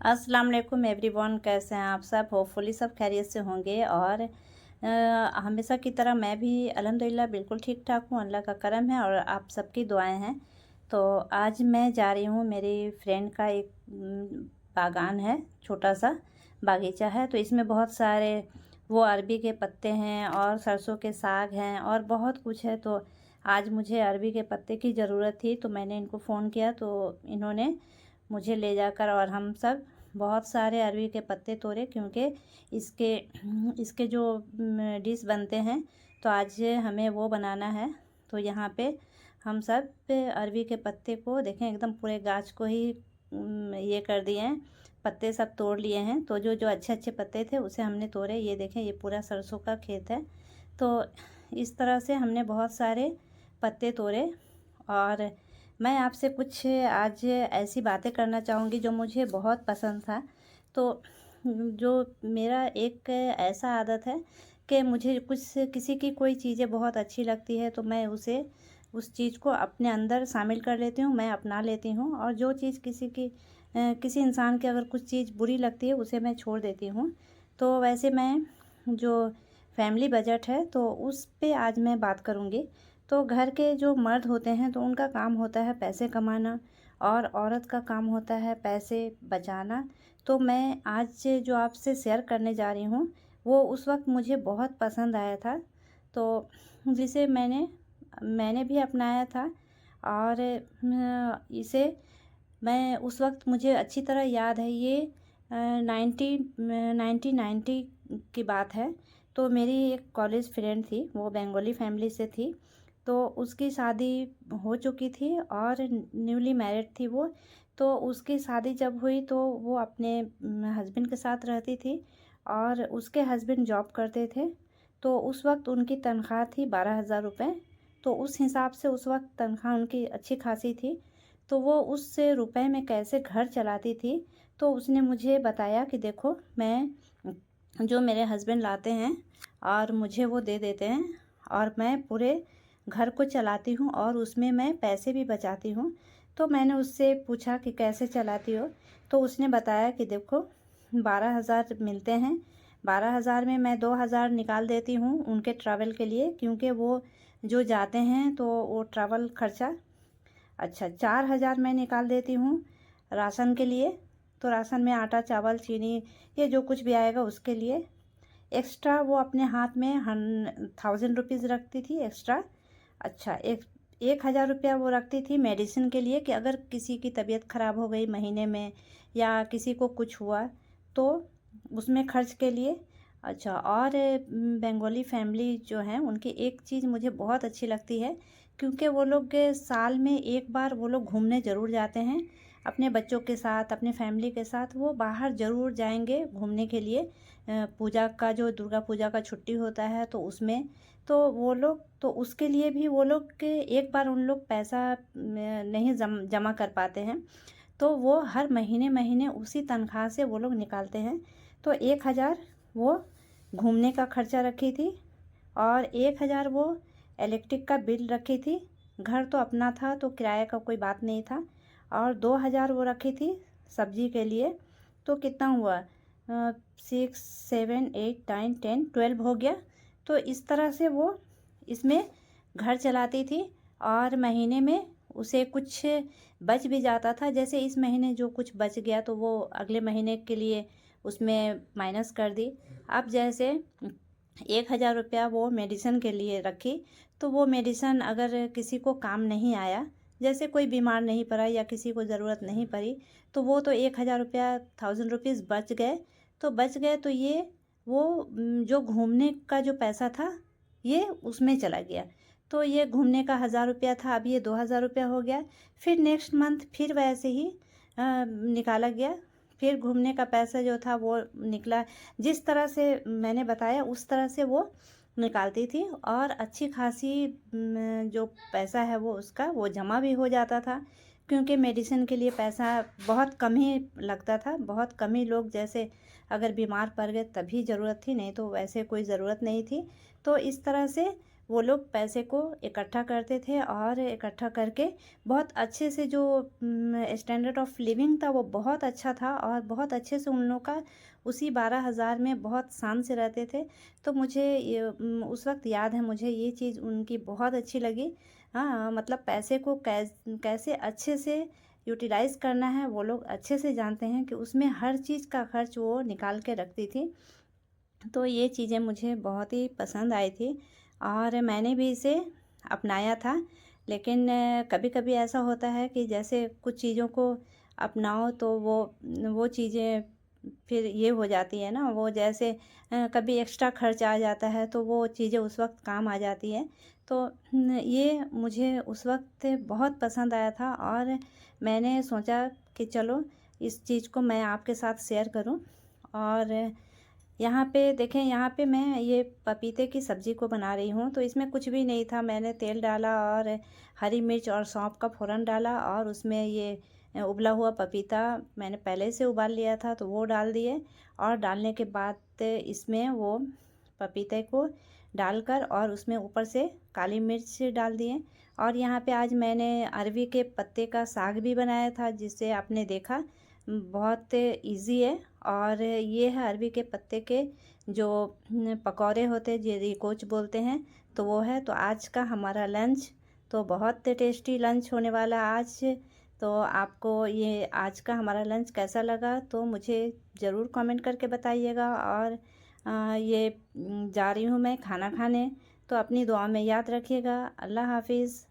अस्सलाम वालेकुम एवरीवन, कैसे हैं आप सब। होपफुली सब खैरियत से होंगे और हमेशा की तरह मैं भी अल्हम्दुलिल्लाह बिल्कुल ठीक ठाक हूँ। अल्लाह का करम है और आप सबकी दुआएं हैं। तो आज मैं जा रही हूँ, मेरी फ्रेंड का एक बागान है, छोटा सा बागीचा है। तो इसमें बहुत सारे वो अरबी के पत्ते हैं और सरसों के साग हैं और बहुत कुछ है। तो आज मुझे अरबी के पत्ते की ज़रूरत थी, तो मैंने इनको फ़ोन किया तो इन्होंने मुझे ले जाकर और हम सब बहुत सारे अरवी के पत्ते तोड़े, क्योंकि इसके इसके जो डिश बनते हैं तो आज हमें वो बनाना है। तो यहाँ पे हम सब पे अरवी के पत्ते को देखें, एकदम पूरे गाछ को ही ये कर दिए हैं, पत्ते सब तोड़ लिए हैं। तो जो जो अच्छे अच्छे पत्ते थे उसे हमने तोड़े। ये देखें, ये पूरा सरसों का खेत है। तो इस तरह से हमने बहुत सारे पत्ते तोड़े और मैं आपसे कुछ आज ऐसी बातें करना चाहूँगी जो मुझे बहुत पसंद था। तो जो मेरा एक ऐसा आदत है कि मुझे कुछ किसी की कोई चीज़ें बहुत अच्छी लगती है तो मैं उसे उस चीज़ को अपने अंदर शामिल कर लेती हूँ, मैं अपना लेती हूँ। और जो चीज़ किसी इंसान की अगर कुछ चीज़ बुरी लगती है उसे मैं छोड़ देती हूँ। तो वैसे मैं जो फैमिली बजट है तो उस पे आज मैं बात करूँगी। तो घर के जो मर्द होते हैं तो उनका काम होता है पैसे कमाना और औरत का काम होता है पैसे बचाना। तो मैं आज जो आपसे शेयर करने जा रही हूँ वो उस वक्त मुझे बहुत पसंद आया था, तो जिसे मैंने भी अपनाया था। और इसे मैं उस वक्त मुझे अच्छी तरह याद है। ये 1990 की बात है। तो मेरी एक कॉलेज फ्रेंड थी, वो बंगाली फैमिली से थी। तो उसकी शादी हो चुकी थी और न्यूली मैरिड थी वो। तो उसकी शादी जब हुई तो वो अपने हस्बैंड के साथ रहती थी और उसके हस्बैंड जॉब करते थे। तो उस वक्त उनकी तनख्वाह थी 12,000 रुपये। तो उस हिसाब से उस वक्त तनख्वाह उनकी अच्छी खासी थी। तो वो उस रुपए में कैसे घर चलाती थी। तो उसने मुझे बताया कि देखो, मैं जो मेरे हस्बैंड लाते हैं और मुझे वो दे देते हैं और मैं पूरे घर को चलाती हूँ और उसमें मैं पैसे भी बचाती हूँ। तो मैंने उससे पूछा कि कैसे चलाती हो। तो उसने बताया कि देखो, 12,000 मिलते हैं, 12,000 में मैं 2,000 निकाल देती हूँ उनके ट्रैवल के लिए, क्योंकि वो जो जाते हैं तो वो ट्रैवल खर्चा। अच्छा, 4,000 मैं निकाल देती हूँ राशन के लिए। तो राशन में आटा चावल चीनी ये जो कुछ भी आएगा उसके लिए। एक्स्ट्रा वो अपने हाथ में 1,000 रुपीज़ रखती थी एक्स्ट्रा। अच्छा, 1,000 रुपया वो रखती थी मेडिसिन के लिए, कि अगर किसी की तबीयत ख़राब हो गई महीने में या किसी को कुछ हुआ तो उसमें खर्च के लिए। अच्छा, और बंगाली फैमिली जो है उनकी एक चीज़ मुझे बहुत अच्छी लगती है, क्योंकि वो लोग साल में एक बार वो लोग घूमने ज़रूर जाते हैं अपने बच्चों के साथ, अपने फैमिली के साथ वो बाहर ज़रूर जाएंगे घूमने के लिए। पूजा का जो दुर्गा पूजा का छुट्टी होता है तो उसमें तो वो लोग तो उसके लिए भी वो लोग के एक बार उन लोग पैसा नहीं जमा कर पाते हैं। तो वो हर महीने महीने उसी तनख्वाह से वो लोग निकालते हैं। तो 1,000 वो घूमने का खर्चा रखी थी और 1,000 वो इलेक्ट्रिक का बिल रखी थी। घर तो अपना था तो किराए का कोई बात नहीं था। और 2,000 वो रखी थी सब्जी के लिए। तो कितना हुआ, 6, 7, 8, 9, 10, 12 हो गया। तो इस तरह से वो इसमें घर चलाती थी और महीने में उसे कुछ बच भी जाता था। जैसे इस महीने जो कुछ बच गया तो वो अगले महीने के लिए उसमें माइनस कर दी। अब जैसे 1,000 रुपया वो मेडिसिन के लिए रखी, तो वो मेडिसिन अगर किसी को काम नहीं आया, जैसे कोई बीमार नहीं पड़ा या किसी को ज़रूरत नहीं पड़ी, तो वो तो 1,000 रुपया 1,000 रुपीज़ बच गए। तो बच गए तो ये वो जो घूमने का जो पैसा था ये उसमें चला गया। तो ये घूमने का 1,000 रुपया था, अब ये 2,000 रुपया हो गया। फिर नेक्स्ट मंथ फिर वैसे ही निकाला गया। फिर घूमने का पैसा जो था वो निकला। जिस तरह से मैंने बताया उस तरह से वो निकालती थी और अच्छी खासी जो पैसा है वो उसका वो जमा भी हो जाता था, क्योंकि मेडिसिन के लिए पैसा बहुत कम ही लगता था। बहुत कम ही लोग, जैसे अगर बीमार पड़ गए तभी ज़रूरत थी, नहीं तो वैसे कोई ज़रूरत नहीं थी। तो इस तरह से वो लोग पैसे को इकट्ठा करते थे और इकट्ठा करके बहुत अच्छे से जो स्टैंडर्ड ऑफ लिविंग था वो बहुत अच्छा था और बहुत अच्छे से उन लोगों का उसी 12,000 में बहुत शान से रहते थे। तो मुझे ये उस वक्त याद है, मुझे ये चीज़ उनकी बहुत अच्छी लगी। हाँ, मतलब पैसे को कैसे अच्छे से यूटिलाइज़ करना है वो लोग अच्छे से जानते हैं कि उसमें हर चीज़ का खर्च वो निकाल के रखती थी। तो ये चीज़ें मुझे बहुत ही पसंद आई थी और मैंने भी इसे अपनाया था। लेकिन कभी-कभी ऐसा होता है कि जैसे कुछ चीज़ों को अपनाओ तो वो चीज़ें फिर ये हो जाती है ना, वो जैसे कभी एक्स्ट्रा खर्च आ जाता है तो वो चीज़ें उस वक़्त काम आ जाती हैं। तो ये मुझे उस वक़्त बहुत पसंद आया था और मैंने सोचा कि चलो इस चीज़ को मैं आपके साथ शेयर करूँ। और यहाँ पे देखें, यहाँ पे मैं ये पपीते की सब्ज़ी को बना रही हूँ, तो इसमें कुछ भी नहीं था। मैंने तेल डाला और हरी मिर्च और सौंफ का फ़ोरन डाला और उसमें ये उबला हुआ पपीता मैंने पहले से उबाल लिया था तो वो डाल दिए और डालने के बाद इसमें वो पपीते को डालकर और उसमें ऊपर से काली मिर्च डाल दिए। और यहाँ पे आज मैंने अरवी के पत्ते का साग भी बनाया था, जिसे आपने देखा। बहुत इजी है और ये है अरवी के पत्ते के जो पकौड़े होते हैं, जे रिकोच बोलते हैं, तो वो है। तो आज का हमारा लंच तो बहुत टेस्टी लंच होने वाला है आज। तो आपको ये आज का हमारा लंच कैसा लगा तो मुझे ज़रूर कमेंट करके बताइएगा। और ये जा रही हूँ मैं खाना खाने, तो अपनी दुआ में याद रखिएगा। अल्लाह हाफिज़।